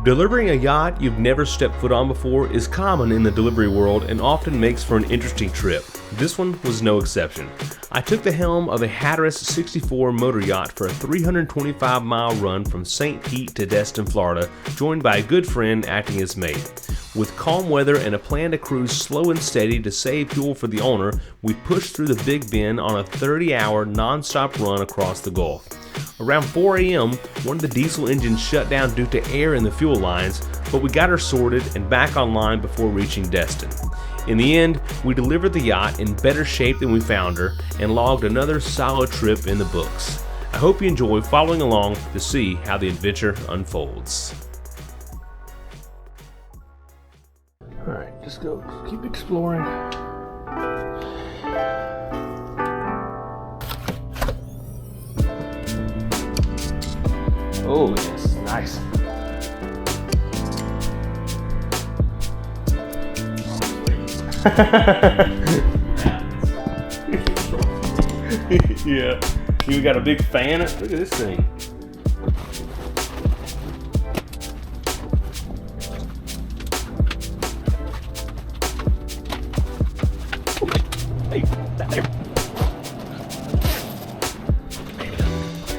Delivering a yacht you've never stepped foot on before is common in the delivery world and often makes for an interesting trip. This one was no exception. I took the helm of a Hatteras 64 motor yacht for a 325-mile run from St. Pete to Destin, Florida, joined by a good friend acting as mate. With calm weather and a plan to cruise slow and steady to save fuel for the owner, we pushed through the Big Bend on a 30-hour non-stop run across the Gulf. Around 4 a.m., one of the diesel engines shut down due to air in the fuel lines, but we got her sorted and back online before reaching Destin. In the end, we delivered the yacht in better shape than we found her and logged another solid trip in the books. I hope you enjoy following along to see how the adventure unfolds. Alright, just go keep exploring. Oh yes, nice. Yeah, you got a big fan? Look at this thing. Hey, that there.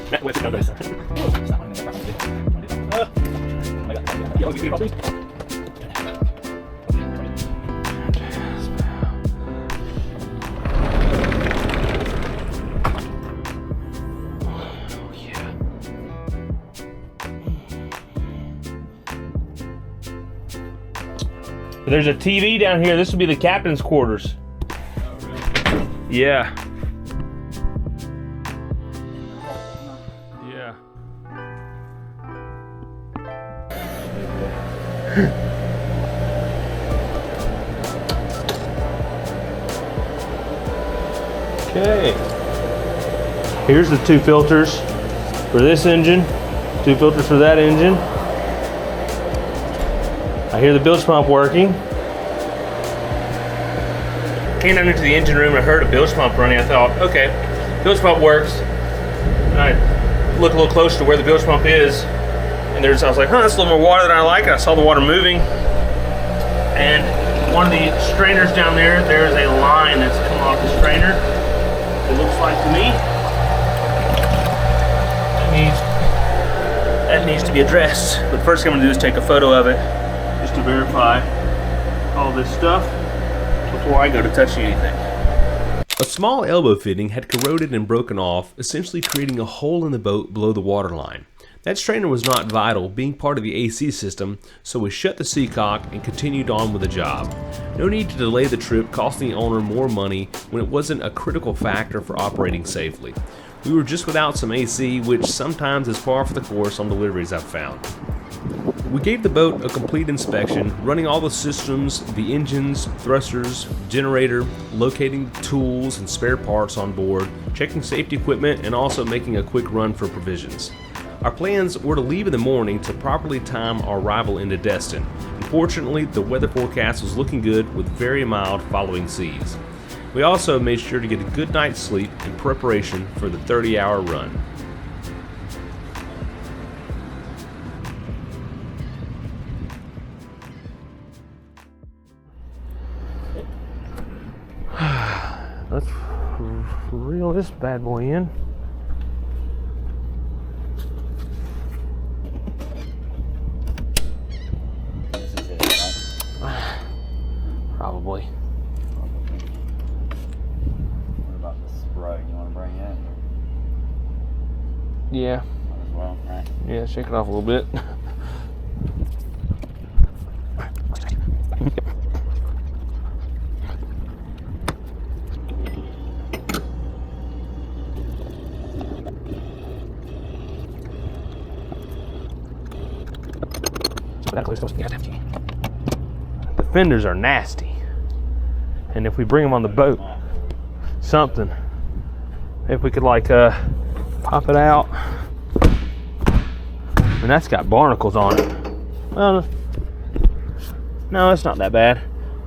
That way, no, There's a TV down here. This would be the captain's quarters. Yeah. Yeah. Okay. Here's the two filters for this engine, two filters for that engine. I hear the bilge pump working. Came down into the engine room and I heard a bilge pump running. I thought, okay, bilge pump works. And I look a little closer to where the bilge pump is, and I was like, that's a little more water than I like. And I saw the water moving, and one of the strainers down there's a line that's coming off the strainer. It looks like to me that needs to be addressed. But the first thing I'm gonna do is take a photo of it, just to verify all this stuff before I go to touching anything. A small elbow fitting had corroded and broken off, essentially creating a hole in the boat below the waterline. That strainer was not vital, being part of the AC system, so we shut the seacock and continued on with the job. No need to delay the trip, costing the owner more money when it wasn't a critical factor for operating safely. We were just without some AC, which sometimes is par for the course on deliveries I've found. We gave the boat a complete inspection, running all the systems, the engines, thrusters, generator, locating tools and spare parts on board, checking safety equipment, and also making a quick run for provisions. Our plans were to leave in the morning to properly time our arrival into Destin. Unfortunately, the weather forecast was looking good with very mild following seas. We also made sure to get a good night's sleep in preparation for the 30-hour run. Let's reel this bad boy in. This is it, right? Probably. What about the spray? You want to bring it? Yeah. Might as well, right? Yeah, shake it off a little bit. The fenders are nasty, and if we bring them on the boat, something, if we could like pop it out, and that's got barnacles on it. Well, no, it's not that bad.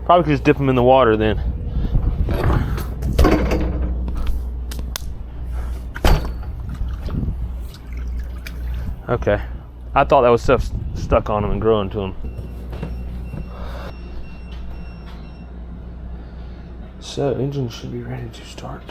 Probably could just dip them in the water then. Okay, I thought that was stuff stuck on them and growing to them. So, engine should be ready to start.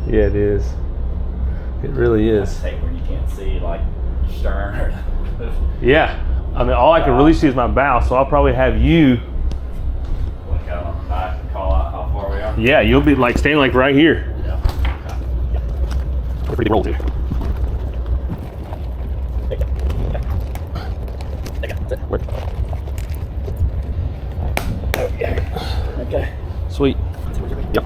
Yeah, it is. It really is. Take where you can't see like stern. Yeah. I mean, all I can really see is my bow, so I'll probably have you. Look out on the back and call out how far we are. Yeah, you'll be like standing like right here. Yeah. Pretty roll too. Okay. Sweet. Yep.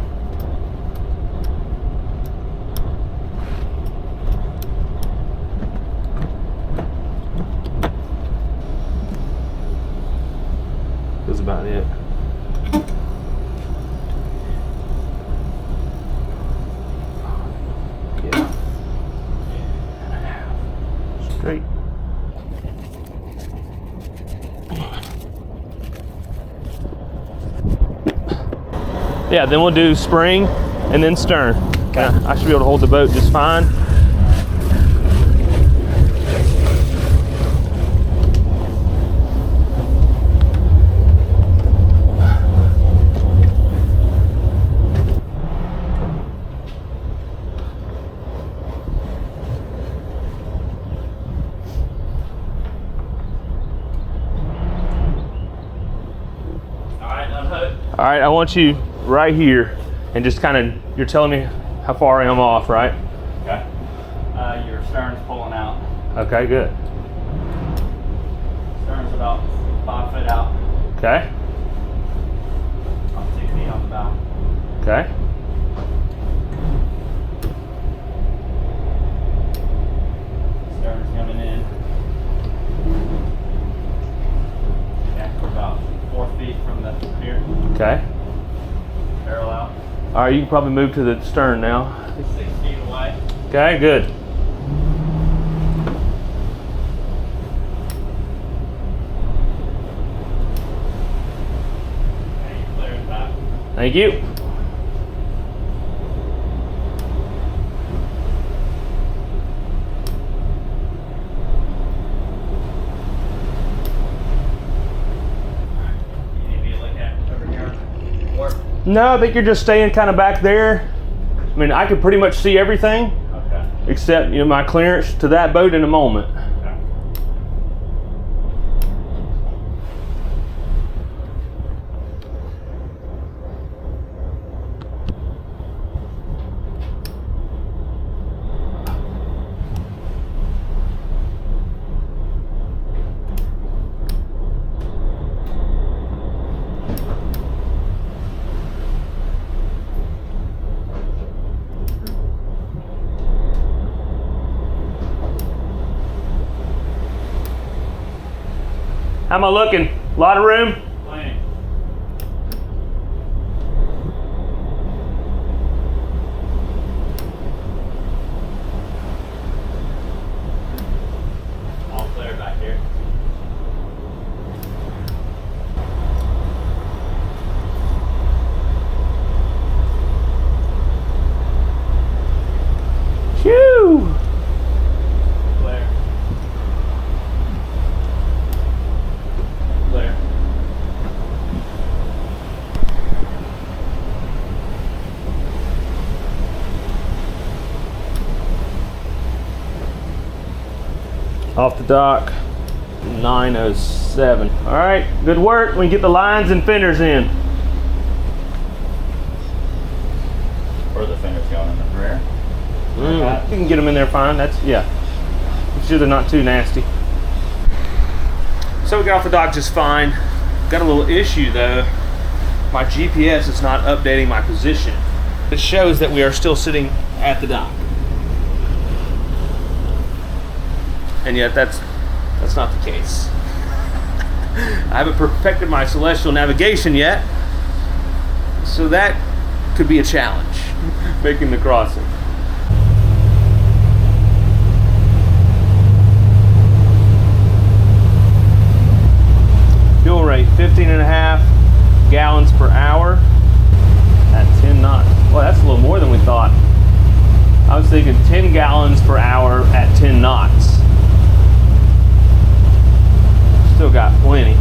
That's about it. Yeah. Straight. Yeah, then we'll do spring and then stern. Okay. I should be able to hold the boat just fine. All right, I want you right here and just kind of, you're telling me how far I am off, right? Okay. Your stern's pulling out. Okay, good. Stern's about 5 foot out. Okay. About 6 feet off the bow. Okay. Stern's coming in. Okay, we're about 4 feet from the pier. Okay. Barrel out. All right, you can probably move to the stern now. 6 feet away. Okay, good. Okay, you're clearing that. Thank you. No, I think you're just staying kind of back there. I mean, I could pretty much see everything, Okay. except, you know, my clearance to that boat in a moment. Okay. How am I looking? A lot of room? Plenty. All clear back here. Phew! Clear. Clear. Off the dock, 9:07. All right, good work. We can get the lines and fenders in. Where are the fingers going in the rear? You can get them in there fine. That's, yeah. Make sure they're not too nasty. So we got off the dock just fine. Got a little issue though. My GPS is not updating my position. It shows that we are still sitting at the dock. And yet that's not the case. I haven't perfected my celestial navigation yet, so that could be a challenge, making the crossing. Fuel rate, 15.5 gallons per hour at 10 knots. Well, that's a little more than we thought. I was thinking 10 gallons per hour at 10 knots. Still got plenty.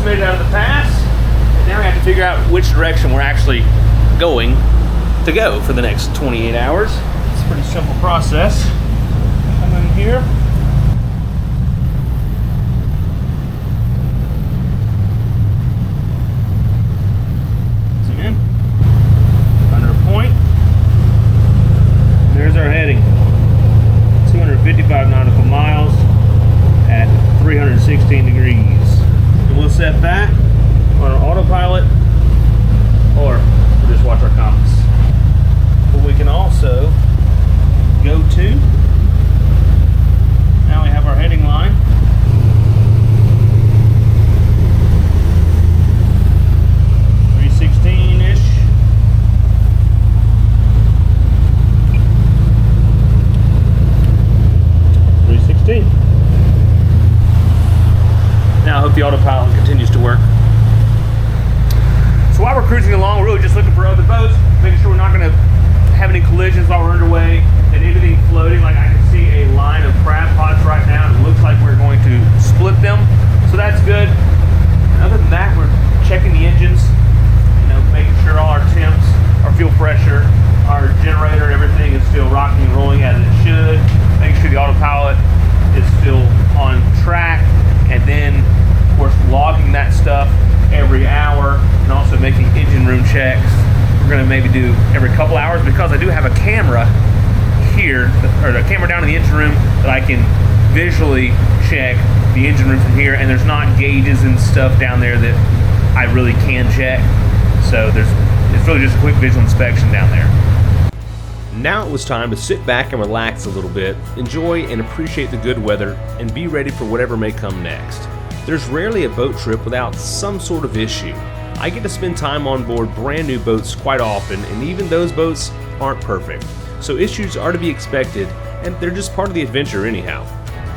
Made it out of the pass, and now we have to figure out which direction we're actually going to go for the next 28 hours. It's a pretty simple process. Come in here. Zoom in. Under a point. There's our heading. 255 nautical miles at 316 degrees. We'll set that on our autopilot, or we'll just watch our compass. But we can also go to, now we have our heading line. .316-ish. Now I hope the autopilot continues to work. So while we're cruising along, we're really just looking for other boats, making sure we're not going to have any collisions while we're underway, and anything floating. Like I can see a line of crab pots right now, and it looks like we're going to split them. So that's good. And other than that, we're checking the engines, making sure all our temps, our fuel pressure, our generator, everything is still rocking and rolling as it should. Making sure the autopilot is still on track, and then of course logging that stuff every hour, and also making engine room checks. We're going to maybe do every couple hours, because I do have a camera here, or a camera down in the engine room, that I can visually check the engine room from here, and there's not gauges and stuff down there that I really can check. So it's really just a quick visual inspection down there. Now it was time to sit back and relax a little bit, enjoy and appreciate the good weather, and be ready for whatever may come next. There's rarely a boat trip without some sort of issue. I get to spend time on board brand new boats quite often, and even those boats aren't perfect. So issues are to be expected, and they're just part of the adventure anyhow.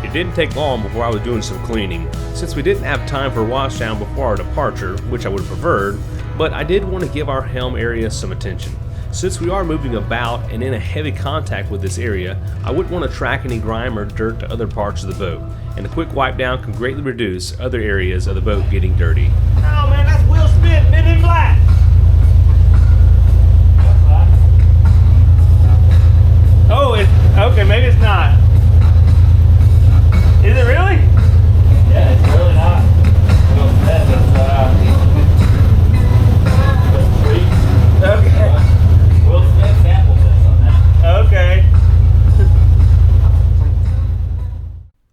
It didn't take long before I was doing some cleaning, since we didn't have time for a wash down before our departure, which I would have preferred, but I did want to give our helm area some attention. Since we are moving about and in a heavy contact with this area, I wouldn't want to track any grime or dirt to other parts of the boat, and a quick wipe down can greatly reduce other areas of the boat getting dirty. Oh man, that's Will Smith, Men in Black. Oh, okay, maybe it's not. Is it really? Yeah, it's really not. Will Smith is, Okay. Will Smith sampled this on that. Okay.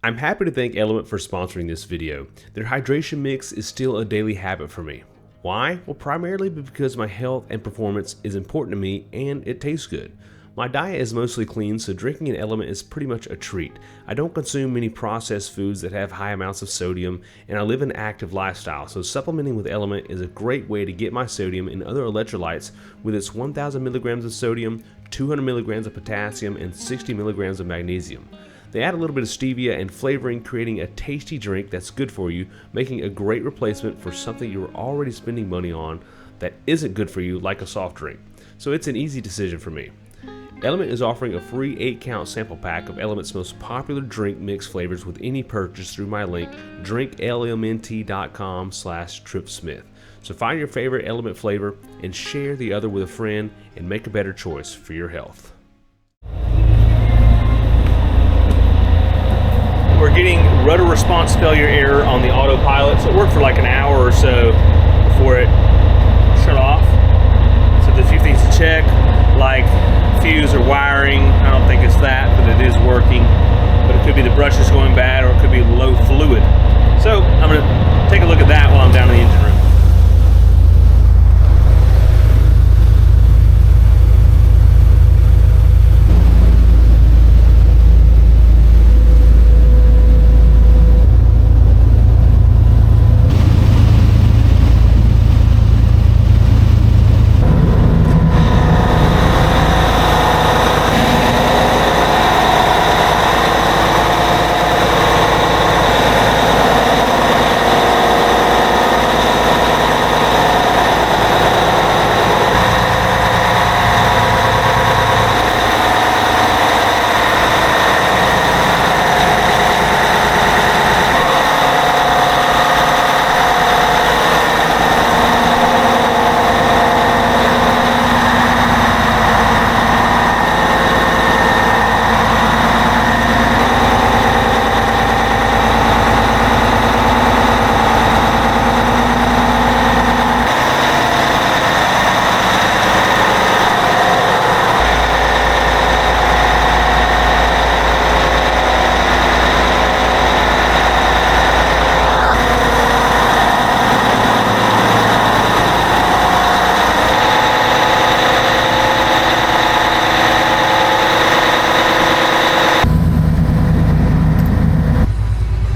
I'm happy to thank LMNT for sponsoring this video. Their hydration mix is still a daily habit for me. Why? Well, primarily because my health and performance is important to me, and it tastes good. My diet is mostly clean, so drinking an LMNT is pretty much a treat. I don't consume many processed foods that have high amounts of sodium, and I live an active lifestyle, so supplementing with LMNT is a great way to get my sodium and other electrolytes with its 1,000 milligrams of sodium, 200 milligrams of potassium, and 60 milligrams of magnesium. They add a little bit of stevia and flavoring, creating a tasty drink that's good for you, making a great replacement for something you're already spending money on that isn't good for you, like a soft drink. So it's an easy decision for me. LMNT is offering a free 8-count sample pack of LMNT's most popular drink mix flavors with any purchase through my link, drinklmnt.com/TripSmith. So find your favorite LMNT flavor and share the other with a friend and make a better choice for your health. We're getting rudder response failure error on the autopilot, so it worked for like an hour or so before it shut off. So there's a few things to check, like fuse or wiring. I don't think it's that, but it is working. But it could be the brushes going bad, or it could be low fluid. So I'm gonna take a look at that while I'm down in the engine room.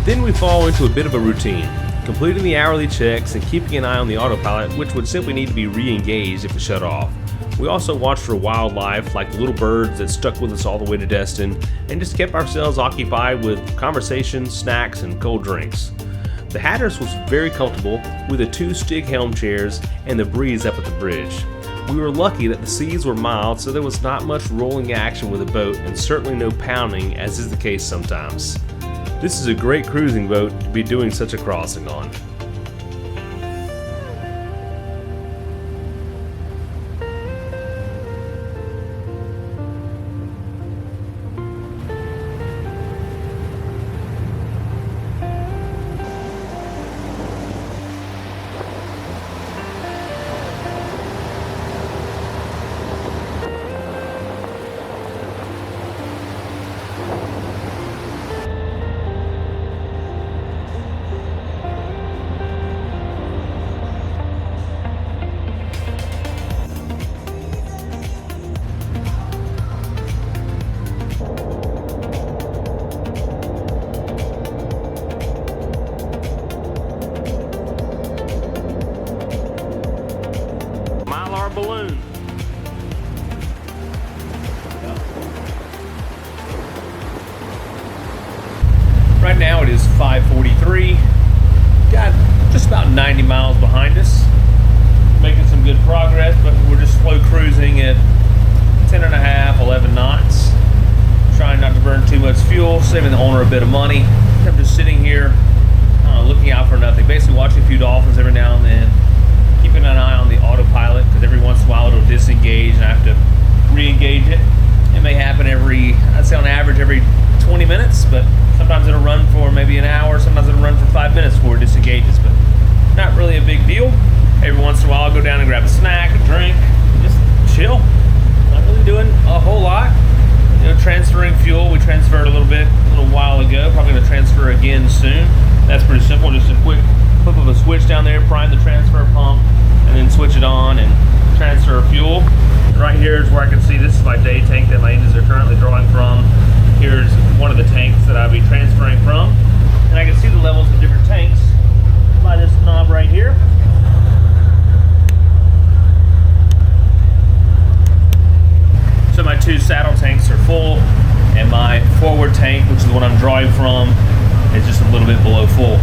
Then we fall into a bit of a routine, completing the hourly checks and keeping an eye on the autopilot, which would simply need to be re-engaged if it shut off. We also watched for wildlife, like the little birds that stuck with us all the way to Destin, and just kept ourselves occupied with conversation, snacks, and cold drinks. The Hatteras was very comfortable with the 2 Stig helm chairs and the breeze up at the bridge. We were lucky that the seas were mild, so there was not much rolling action with the boat, and certainly no pounding, as is the case sometimes. This is a great cruising boat to be doing such a crossing on. Balloon. Right now it is 5:43. Got just about 90 miles behind us. Making some good progress, but we're just slow cruising at 10 and a half, 11 knots. Trying not to burn too much fuel, saving the owner a bit of money. I'm just sitting here looking out for nothing. Basically watching a few dolphins every now and then. Keeping an eye on the autopilot, because every once in a while it'll disengage and I have to re-engage it. It may happen I'd say on average every 20 minutes, but sometimes it'll run for maybe an hour, sometimes it'll run for 5 minutes before it disengages, but not really a big deal. Every once in a while I'll go down and grab a snack, a drink, just chill. Not really doing a whole lot. Transferring fuel, we transferred a little while ago, probably going to transfer again soon. That's pretty simple, just a quick flip of a switch down there, prime the transfer pump, and then switch it on and transfer fuel. Right here is where I can see this is my day tank that my engines are currently drawing from. Here's one of the tanks that I'll be transferring from. And I can see the levels of different tanks by this knob right here. So my 2 saddle tanks are full. and my forward tank, which is what I'm drawing from, is just a little bit below full.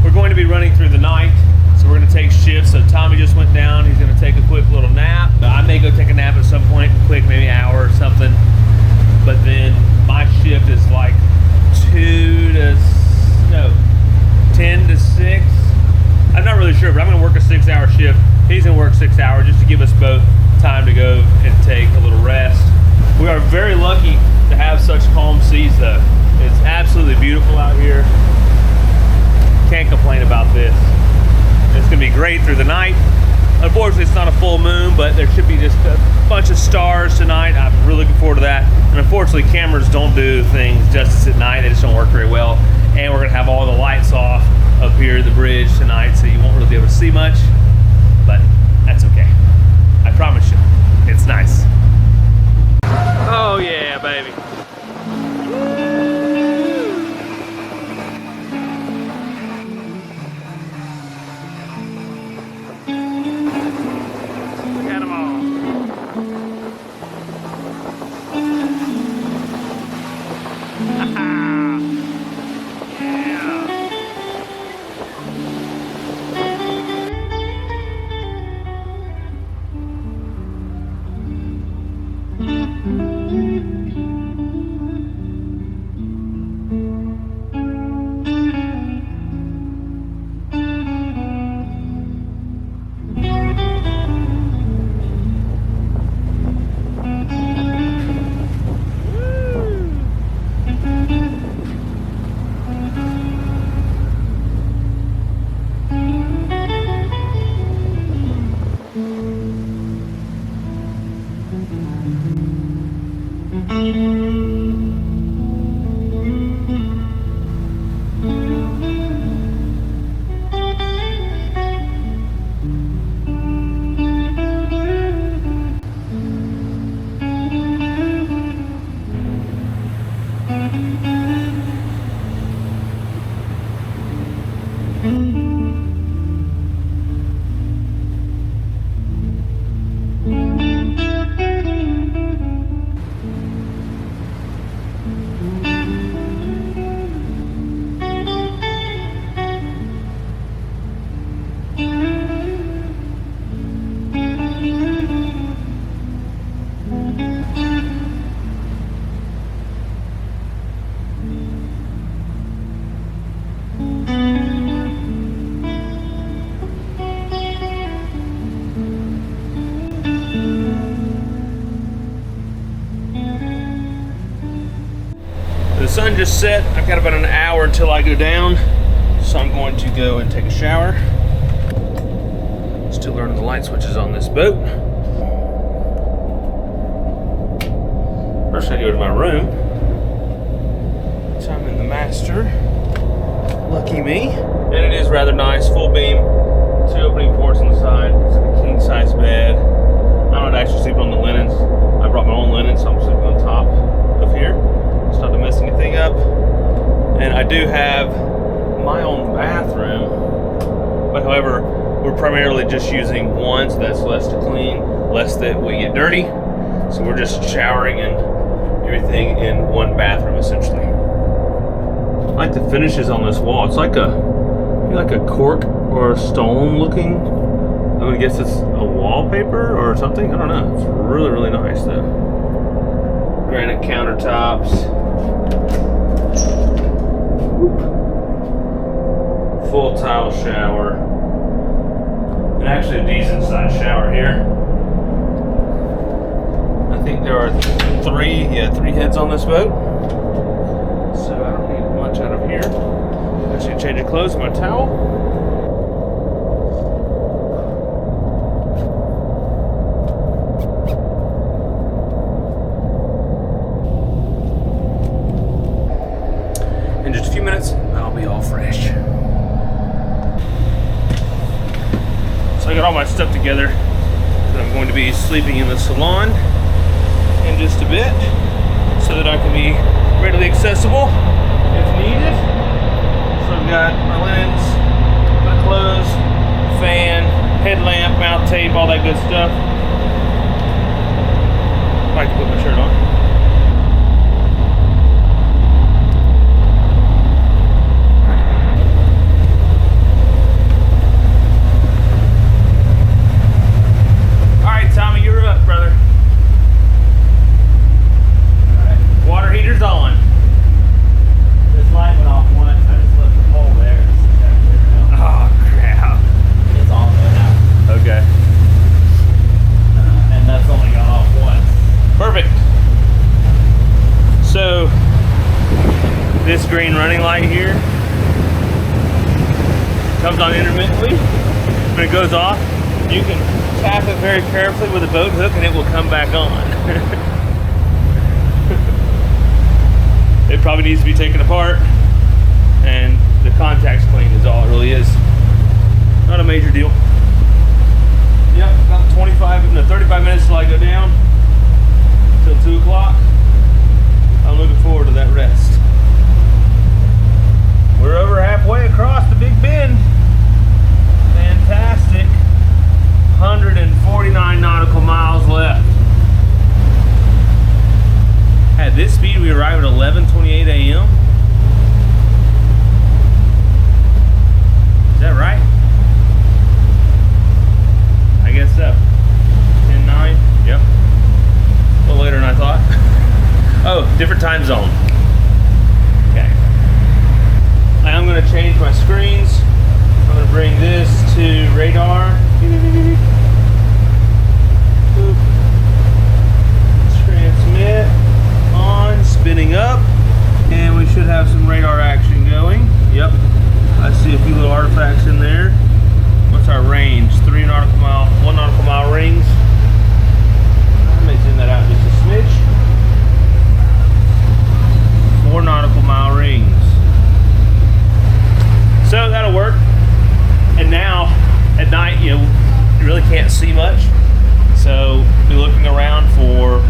We're going to be running through the night, so we're going to take shifts. So Tommy just went down. He's going to take a quick little nap. I may go take a nap at some point, quick, maybe an hour or something. But then my shift is like 10 to 6. I'm not really sure, but I'm going to work a 6-hour shift. He's going to work 6 hours just to give us both time to go and take a little rest. We are very lucky to have such calm seas, though. It's absolutely beautiful out here. Can't complain about this. It's going to be great through the night. Unfortunately, it's not a full moon, but there should be just a bunch of stars tonight. I'm really looking forward to that. And unfortunately, cameras don't do things justice at night. They just don't work very well. And we're going to have all the lights off up here at the bridge tonight, so you won't really be able to see much. But that's okay. I promise you, it's nice. Oh yeah, baby. Look at them all. Yeah. The sun just set. I've got about an hour until I go down, so I'm going to go and take a shower. Still learning the light switches on this boat. First I go to my room. So I'm in the master. Lucky me. And it is rather nice, full beam, 2 opening ports on the side. It's like a king size bed. I'm not actually sleeping on the linens. I brought my own linen, so I'm sleeping on top of here. It's not to mess anything up. And I do have my own bathroom, but however, we're primarily just using one, so that's less to clean, less that we get dirty. So we're just showering and everything in one bathroom essentially. I like the finishes on this wall. It's like a cork or a stone looking. I would guess it's a wallpaper or something. I don't know. It's really, really nice though. Granite countertops. Full tile shower. And actually a decent sized shower here. I think there are three heads on this boat. So I don't need much out of here. I should change of clothes with my towel. In just a few minutes, I'll be all fresh. So I got all my stuff together. I'm going to be sleeping in the salon in just a bit so that I can be readily accessible if needed. So I've got my linens, my clothes, fan, headlamp, mount tape, all that good stuff. I like to put my shirt on. green running light here. Comes on intermittently. When it goes off, you can tap it very carefully with a boat hook and it will come back on. It probably needs to be taken apart and the contacts cleaned is all it really is. Not a major deal. Yep, about 35 minutes till I go down till 2 o'clock. I'm looking forward to that rest. We're over halfway across the Big Bend. Fantastic. 149 nautical miles left. At this speed, we arrive at 11:28 a.m. Is that right? I guess so. 10:09. Yep. A little later than I thought. Oh, different time zone. Okay. I'm going to change my screens. I'm going to bring this to radar. Transmit on, spinning up, and we should have some radar action going. Yep. I see a few little artifacts in there. What's our range? 1 nautical mile rings. I may zoom that out just a smidge. 4 nautical mile rings. So that'll work. And now at night, you really can't see much. So be looking around for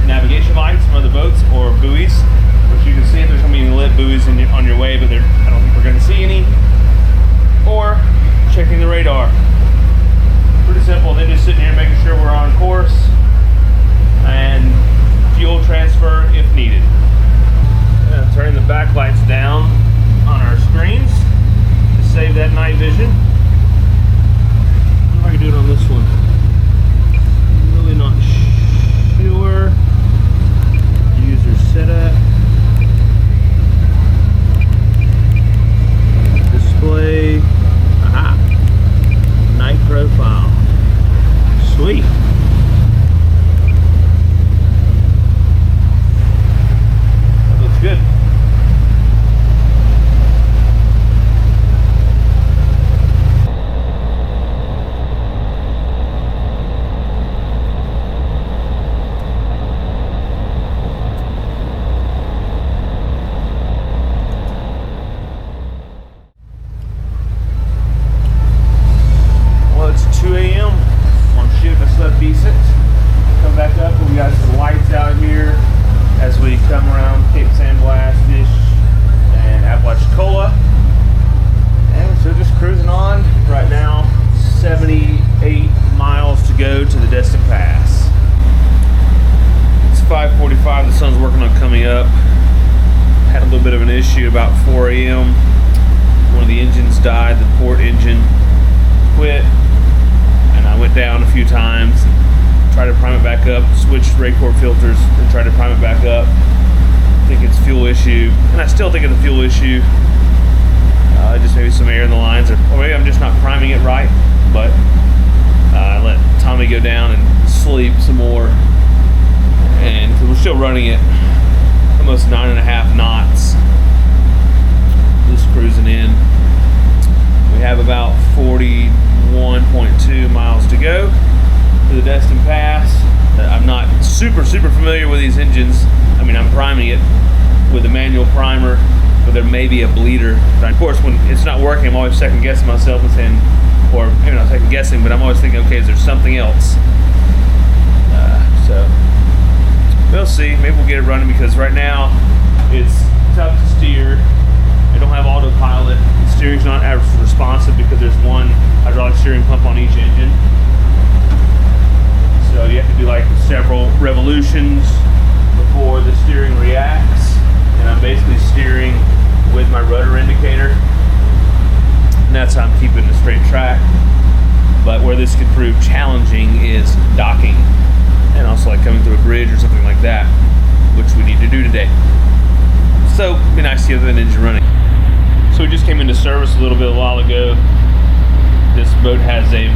navigation lights from other boats or buoys, which you can see if there's going to be any lit buoys on your way, but I don't think we're going to see any. Or checking the radar. Pretty simple. Then just sitting here making sure we're on course and fuel transfer if needed. Turning the backlights down on our screens to save that night vision. How do I do it on this one? I'm really not sure. User setup. Display. Aha. Night profile. Sweet. That looks good. Decent. Come back up and we got some lights out here as we come around Cape San Blas, Fish, and Apalachicola. And so just cruising on. Right now, 78 miles to go to the Destin Pass. It's 5:45, the sun's working on coming up. Had a little bit of an issue about 4 a.m. One of the engines died, the port engine quit. I went down a few times, tried to prime it back up, switched Raycor filters and tried to prime it back up. I think it's fuel issue, and I still think it's a fuel issue. Just maybe some air in the lines, or maybe I'm just not priming it right, but I let Tommy go down and sleep some more, and we're still running it almost 9.5 knots, just cruising in. We have about 41.2 miles to go to the Destin Pass. I'm not super familiar with these engines. I mean, I'm priming it with a manual primer, but there may be a bleeder. But of course, when it's not working, I'm always second guessing myself and saying, or maybe not second guessing, but I'm always thinking, okay, is there something else? So we'll see. Maybe we'll get it running, because right now it's tough to steer. I don't have autopilot. The steering's not as responsive because there's one hydraulic steering pump on each engine. So you have to do like several revolutions before the steering reacts. And I'm basically steering with my rudder indicator. And that's how I'm keeping a straight track. But where this could prove challenging is docking. And also like coming through a bridge or something like that, which we need to do today. So it'd be nice to get the engine running. So we just came into service a while ago. This boat has a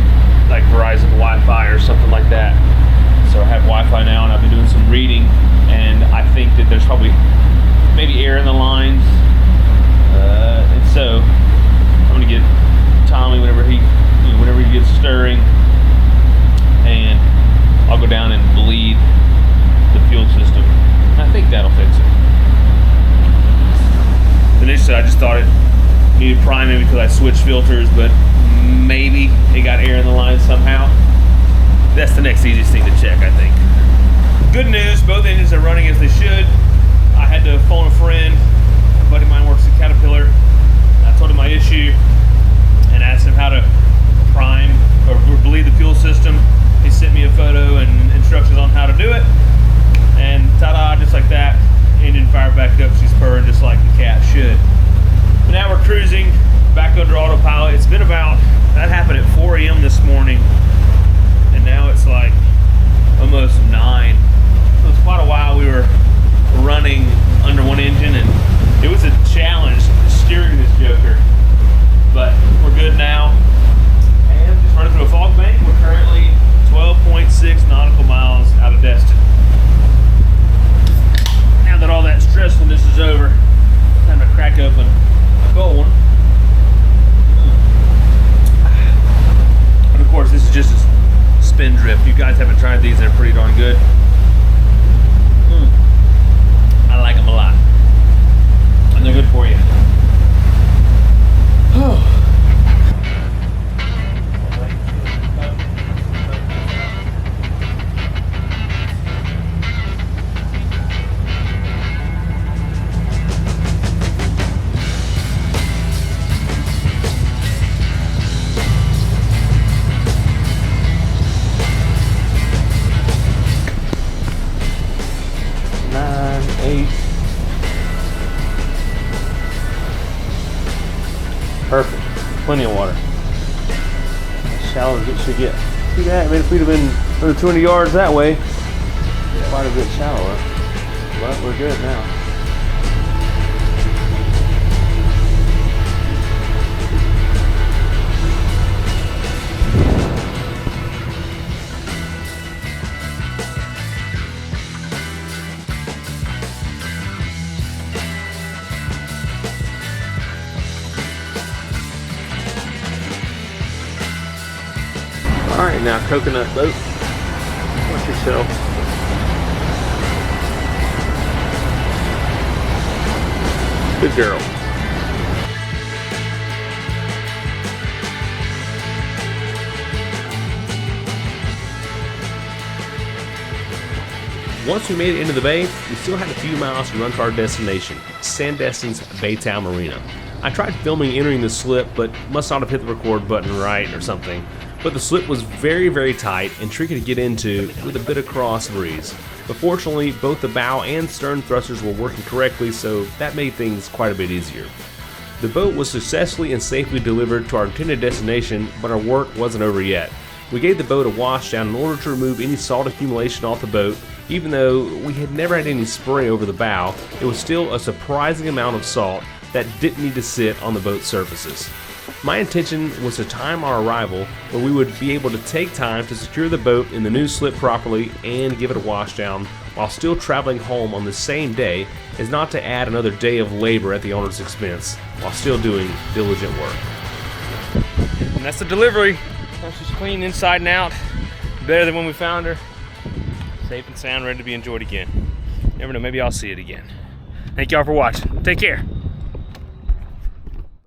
like Verizon Wi-Fi or something like that. So I have Wi-Fi now, and I've been doing some reading, and I think that there's probably maybe air in the lines, thought it needed priming because I switched filters, but maybe it got air in the line somehow. That's the next easiest thing to check, I think. Good news, both engines are running as they should. I had to phone a friend. A buddy of mine works at Caterpillar. I told him my issue and asked him how to prime or bleed the fuel system. He sent me a photo and instructions on how to do it. And ta-da, just like that, engine fired back up. She's purring just like the cat should. But now we're cruising back under autopilot. It's been about, that happened at 4 a.m. this morning. And now it's like almost 9. So it's quite a while we were running under one engine, and it was a challenge steering this joker. But we're good now. And just running through a fog bank. We're currently 12.6 nautical miles out of Destin. Now that all that stressfulness is over, time to crack open a cold one. And of course, this is just a spin drift. You guys haven't tried these, they're pretty darn good. I like them a lot. And they're good for you. Perfect. Plenty of water. As shallow as it should get. See that? I mean, if we'd have been another 200 yards that way, quite a bit shallower. But we're good now. Alright, now coconut boat. Watch yourself. Good girl. Once we made it into the bay, we still had a few miles to run to our destination, Sandestin's Baytown Marina. I tried filming entering the slip, but must not have hit the record button right or something. But the slip was very, very tight and tricky to get into with a bit of cross breeze. But fortunately, both the bow and stern thrusters were working correctly, so that made things quite a bit easier. The boat was successfully and safely delivered to our intended destination, but our work wasn't over yet. We gave the boat a wash down in order to remove any salt accumulation off the boat. Even though we had never had any spray over the bow, it was still a surprising amount of salt that didn't need to sit on the boat's surfaces. My intention was to time our arrival where we would be able to take time to secure the boat in the new slip properly and give it a wash down while still traveling home on the same day, as not to add another day of labor at the owner's expense while still doing diligent work. And that's the delivery. She's clean inside and out, better than when we found her. Safe and sound, ready to be enjoyed again. Never know, maybe I'll see it again. Thank y'all for watching. Take care.